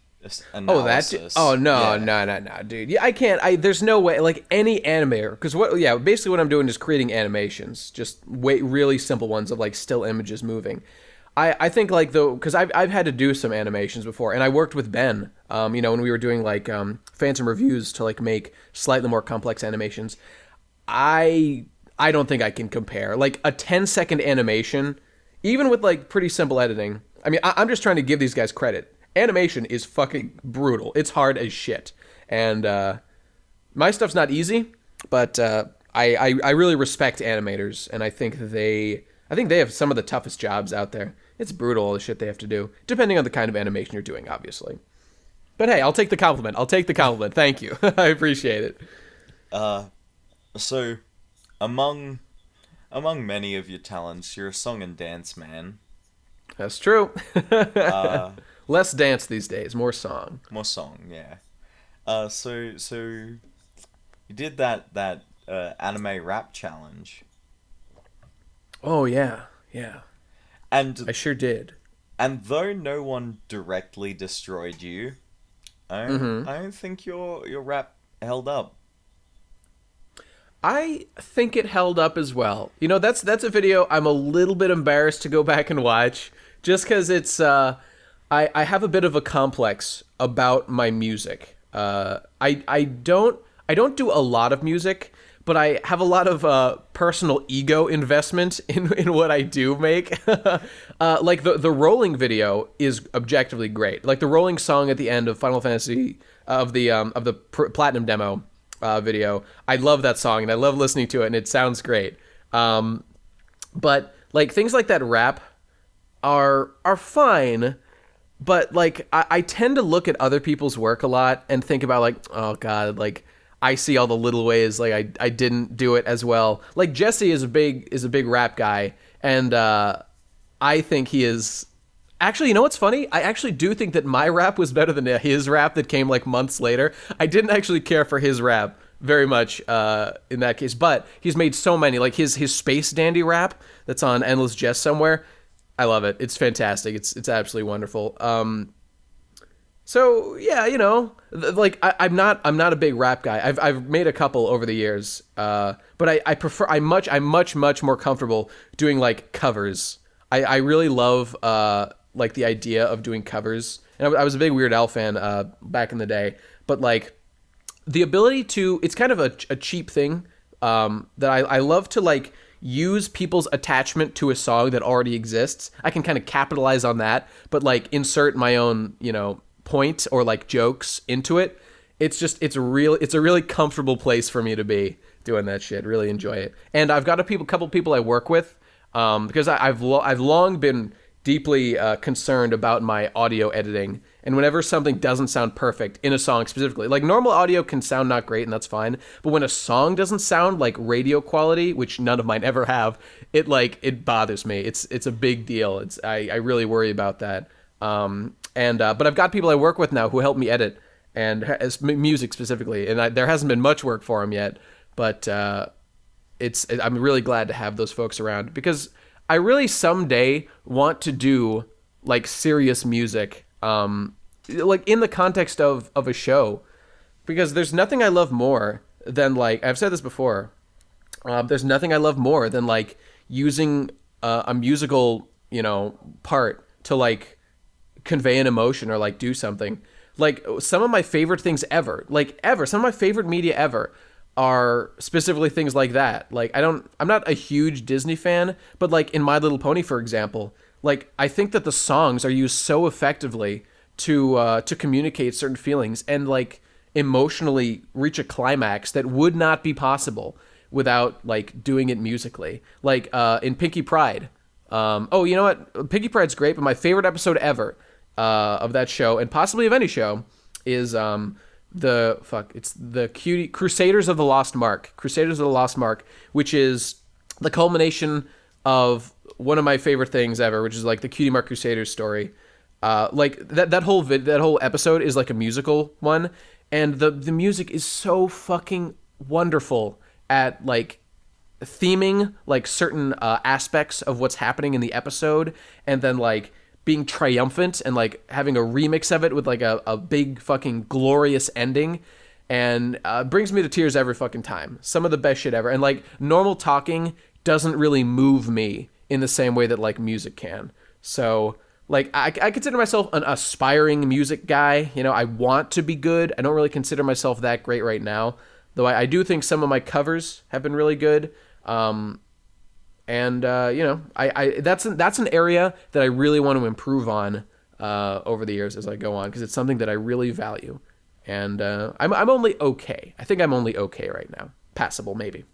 analysis. No, dude. Yeah, I can't. There's no way. Like any animator, because basically what I'm doing is creating animations, just really simple ones of like still images moving. I think like because I've had to do some animations before, and I worked with Ben, when we were doing like Phantom reviews to like make slightly more complex animations. I don't think I can compare like a 10-second animation, even with like pretty simple editing. I mean, I'm just trying to give these guys credit. Animation is fucking brutal. It's hard as shit, and my stuff's not easy, but I really respect animators, and I think they have some of the toughest jobs out there. It's brutal, all the shit they have to do, depending on the kind of animation you're doing, obviously. But hey, I'll take the compliment. Thank you. I appreciate it. So, among many of your talents, you're a song and dance man. That's true. Less dance these days, more song. More song, yeah. So you did that anime rap challenge. Oh yeah. And I sure did. And though no one directly destroyed you, I don't think your rap held up. I think it held up as well. That's a video I'm a little bit embarrassed to go back and watch, just because it's I have a bit of a complex about my music. I don't do a lot of music, but I have a lot of personal ego investment in what I do make. Like the Rolling video is objectively great. Like the Rolling song at the end of Final Fantasy of the Platinum demo video. I love that song and I love listening to it, and it sounds great. But like things like that rap are fine. But like I tend to look at other people's work a lot and think about like, oh god, like I see all the little ways like I didn't do it as well. Like Jesse is a big rap guy, and I think he is. Actually, you know what's funny? I actually do think that my rap was better than his rap that came like months later. I didn't actually care for his rap very much in that case, but he's made so many, like his Space Dandy rap that's on Endless Jest somewhere. I love it. It's fantastic. It's absolutely wonderful. So yeah, like I'm not a big rap guy. I've made a couple over the years, but I'm much more comfortable doing like covers. I really love like the idea of doing covers, and I was a big Weird Al fan back in the day. But like the ability to, it's kind of a cheap thing that I love to like use people's attachment to a song that already exists. I can kind of capitalize on that, but like insert my own, point or like jokes into it. It's a really comfortable place for me to be doing that shit. Really enjoy it. And I've got a couple people I work with, because I've long been deeply concerned about my audio editing. And whenever something doesn't sound perfect in a song specifically, like normal audio can sound not great and that's fine, but when a song doesn't sound like radio quality, which none of mine ever have, it bothers me. It's a big deal. I really worry about that. But I've got people I work with now who help me edit, and as music specifically, and there hasn't been much work for them yet, but I'm really glad to have those folks around, because I really someday want to do like serious music, like in the context of a show, because there's nothing I love more than, like I've said this before, there's nothing I love more than like using a musical, part to like convey an emotion or like do something. Like some of my favorite things ever, some of my favorite media ever are specifically things like that. Like I'm not a huge Disney fan, but like in My Little Pony, for example, like I think that the songs are used so effectively to communicate certain feelings and like emotionally reach a climax that would not be possible without like doing it musically. Like in Pinky Pride. Oh, you know what? Pinky Pride's great, but my favorite episode ever of that show, and possibly of any show, is it's the Cutie Crusaders of the Lost Mark. Crusaders of the Lost Mark, which is the culmination of one of my favorite things ever, which is like the Cutie Mark Crusaders story. Like that whole episode is like a musical one, and the music is so fucking wonderful at like theming like certain aspects of what's happening in the episode, and then like being triumphant and like having a remix of it with like a big fucking glorious ending, and brings me to tears every fucking time. Some of the best shit ever. And like normal talking doesn't really move me in the same way that like music can. So like I consider myself an aspiring music guy. You know, I want to be good. I don't really consider myself that great right now, though I do think some of my covers have been really good. And you know, that's an area that I really want to improve on over the years as I go on, because it's something that I really value. And I'm only okay. I think I'm only okay right now. Passable, maybe.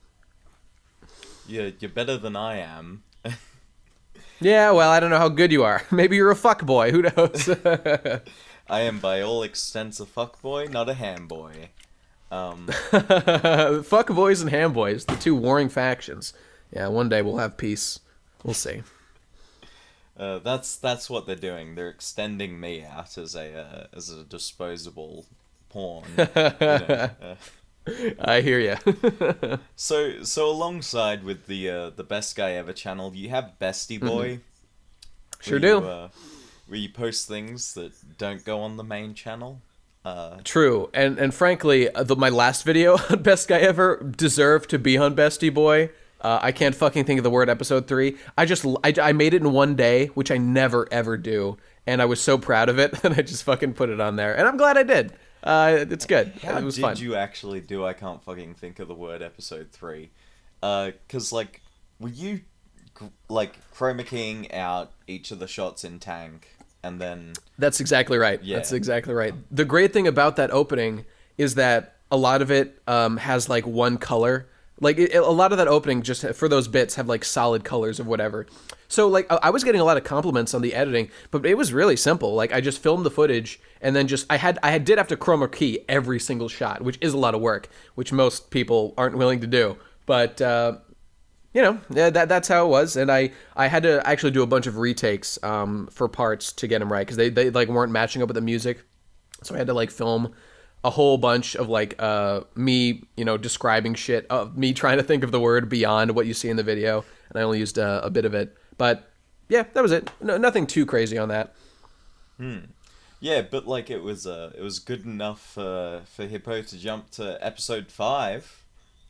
Yeah, you're better than I am. Yeah, well, I don't know how good you are. Maybe you're a fuckboy. Who knows? I am by all extents a fuckboy, not a hamboy. Fuckboys and hamboys, the two warring factions. Yeah, one day we'll have peace. We'll see. That's what they're doing. They're extending me out as a disposable pawn. You know, I hear you. So alongside with the Best Guy Ever channel, you have Bestie Boy. Sure do. Where you post things that don't go on the main channel. True, and frankly, my last video on Best Guy Ever deserved to be on Bestie Boy. I can't fucking think of the word episode 3. I made it in one day, which I never ever do, and I was so proud of it that I just fucking put it on there, and I'm glad I did. It's good. How it was did fun. you actually do? I can't fucking think of the word episode 3. 'Cause like, were you like chroma keying out each of the shots in Tank, and then? That's exactly right. Yeah. That's exactly right. The great thing about that opening is that a lot of it has like one color. Like a lot of that opening, just for those bits, have like solid colors of whatever. So like I was getting a lot of compliments on the editing, but it was really simple. Like I just filmed the footage, and then just I did have to chroma key every single shot, which is a lot of work, which most people aren't willing to do. But you know, that's how it was, and I had to actually do a bunch of retakes for parts to get them right, because they like weren't matching up with the music, so I had to like film a whole bunch of like me, you know, describing shit, me trying to think of the word beyond what you see in the video, and I only used a bit of it. But yeah, that was it. No, nothing too crazy on that. Yeah, but like it was good enough for Hippo to jump to episode 5.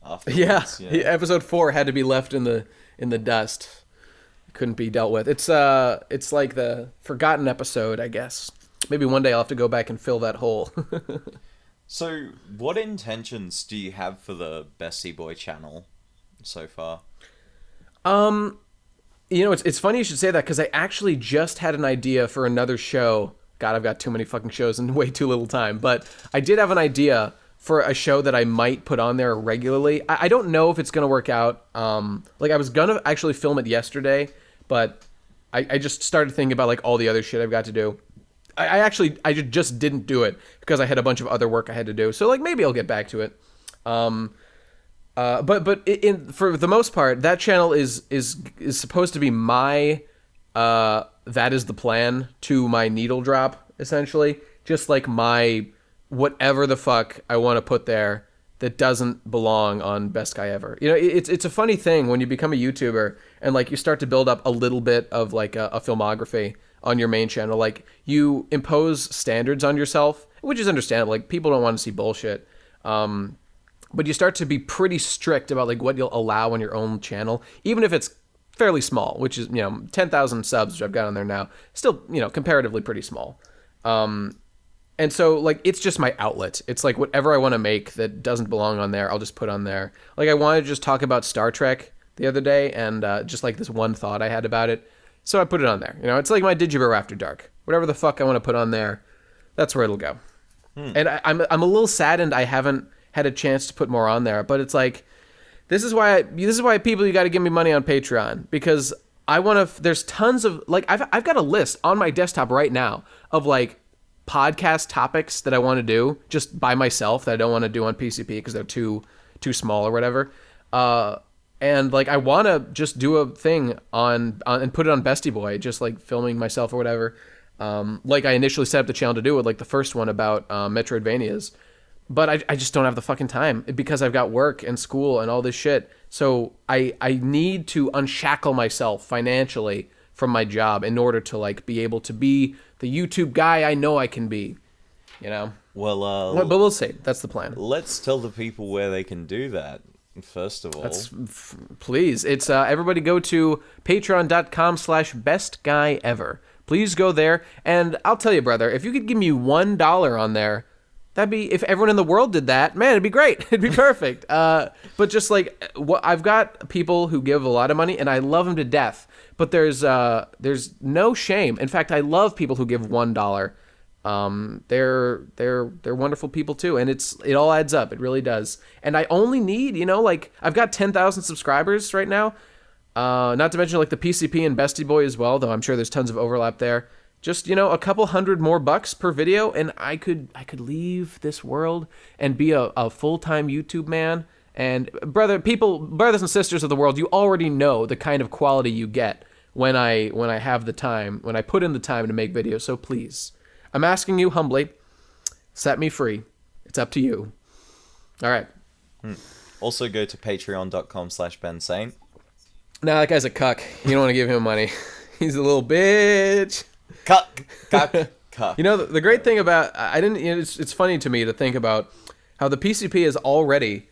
Afterwards, Yeah, episode 4 had to be left in the dust. Couldn't be dealt with. It's like the forgotten episode, I guess. Maybe one day I'll have to go back and fill that hole. So, what intentions do you have for the Bestie Boy channel so far? You know, it's funny you should say that, because I actually just had an idea for another show. God, I've got too many fucking shows and way too little time. But I did have an idea for a show that I might put on there regularly. I don't know if it's going to work out. Like, I was going to actually film it yesterday, but I just started thinking about, like, all the other shit I've got to do. I just didn't do it because I had a bunch of other work I had to do. So like maybe I'll get back to it. But for the most part, that channel is supposed to be my that is the plan to my needle drop, essentially. Just like my whatever the fuck I want to put there that doesn't belong on Best Guy Ever. You know, it's a funny thing when you become a YouTuber and like you start to build up a little bit of like a filmography on your main channel. Like you impose standards on yourself, which is understandable. Like people don't want to see bullshit. But you start to be pretty strict about like what you'll allow on your own channel, even if it's fairly small, which is 10,000 subs, which I've got on there now. Still, comparatively pretty small. And so, like, it's just my outlet. It's like whatever I want to make that doesn't belong on there, I'll just put on there. Like, I wanted to just talk about Star Trek the other day, and just like this one thought I had about it. So I put it on there. It's like my Digibro After Dark. Whatever the fuck I want to put on there, that's where it'll go. And I'm a little saddened I haven't had a chance to put more on there, but it's like, this is why people, you got to give me money on Patreon, because I want to. There's tons of, like, I've got a list on my desktop right now of like podcast topics that I want to do just by myself that I don't want to do on PCP because they're too small or whatever. And like, I want to just do a thing on and put it on Bestie Boy, just like filming myself or whatever. Like I initially set up the channel to do it, like the first one about Metroidvanias. But I just don't have the fucking time because I've got work and school and all this shit. So I need to unshackle myself financially from my job in order to like be able to be the YouTube guy I know I can be, Well, but we'll see. That's the plan. Let's tell the people where they can do that. First of all, please. It's everybody go to patreon.com/bestguyever. Please go there. And I'll tell you, brother, if you could give me $1 on there, that'd be, if everyone in the world did that, man, it'd be great. It'd be perfect. But just like, I've got people who give a lot of money, and I love them to death. But there's no shame. In fact, I love people who give $1. They're wonderful people too, and it all adds up. It really does. And I only need, like, I've got 10,000 subscribers right now. Not to mention like the PCP and Bestie Boy as well, though I'm sure there's tons of overlap there. Just, a couple $100 more per video, and I could leave this world and be a full-time YouTube man. And brothers and sisters of the world, you already know the kind of quality you get when I have the time, when I put in the time to make videos. So please, I'm asking you humbly, set me free. It's up to you. All right. Also go to patreon.com/bensaint. Nah, that guy's a cuck. You don't want to give him money. He's a little bitch. Cuck. The great thing about, it's funny to me to think about how the PCP has already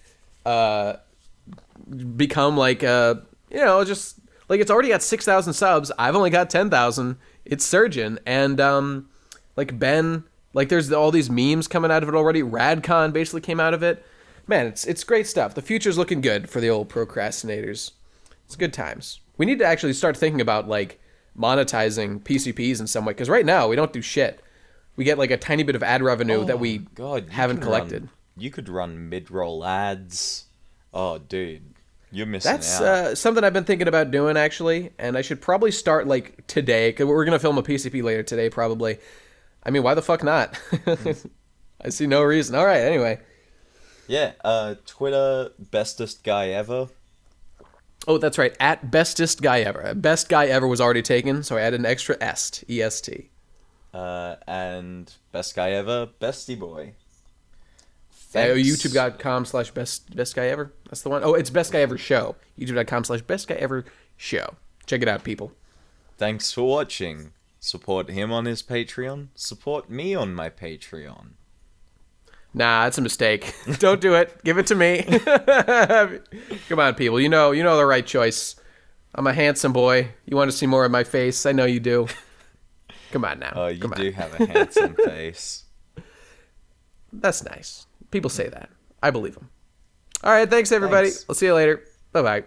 become like, just like, it's already got 6,000 subs. I've only got 10,000. It's surging. And like Ben, like there's all these memes coming out of it already. Radcon basically came out of it. Man, it's great stuff. The future's looking good for the old procrastinators. It's good times. We need to actually start thinking about like monetizing PCPs in some way, because right now we don't do shit. We get like a tiny bit of ad revenue that we haven't collected. You could run mid-roll ads. Oh, dude, you're missing out. That's something I've been thinking about doing, actually, and I should probably start like today, because we're going to film a PCP later today, probably. I mean, why the fuck not? I see no reason. All right, anyway. Yeah, Twitter, bestest guy ever. Oh, that's right, at bestest guy ever. Best guy ever was already taken, so I added an extra est, E-S-T. And best guy ever, Bestie Boy. YouTube.com/best guy ever. That's the one. Oh, it's Best Guy Ever Show. YouTube.com/best guy ever show. Check it out, people. Thanks for watching. Support him on his Patreon. Support me on my Patreon. Nah, that's a mistake. Don't do it. Give it to me. Come on, people. You know the right choice. I'm a handsome boy. You want to see more of my face? I know you do. Come on now. Oh, you do have a handsome face. That's nice. People say that. I believe them. All right, thanks, everybody. Thanks. I'll see you later. Bye-bye.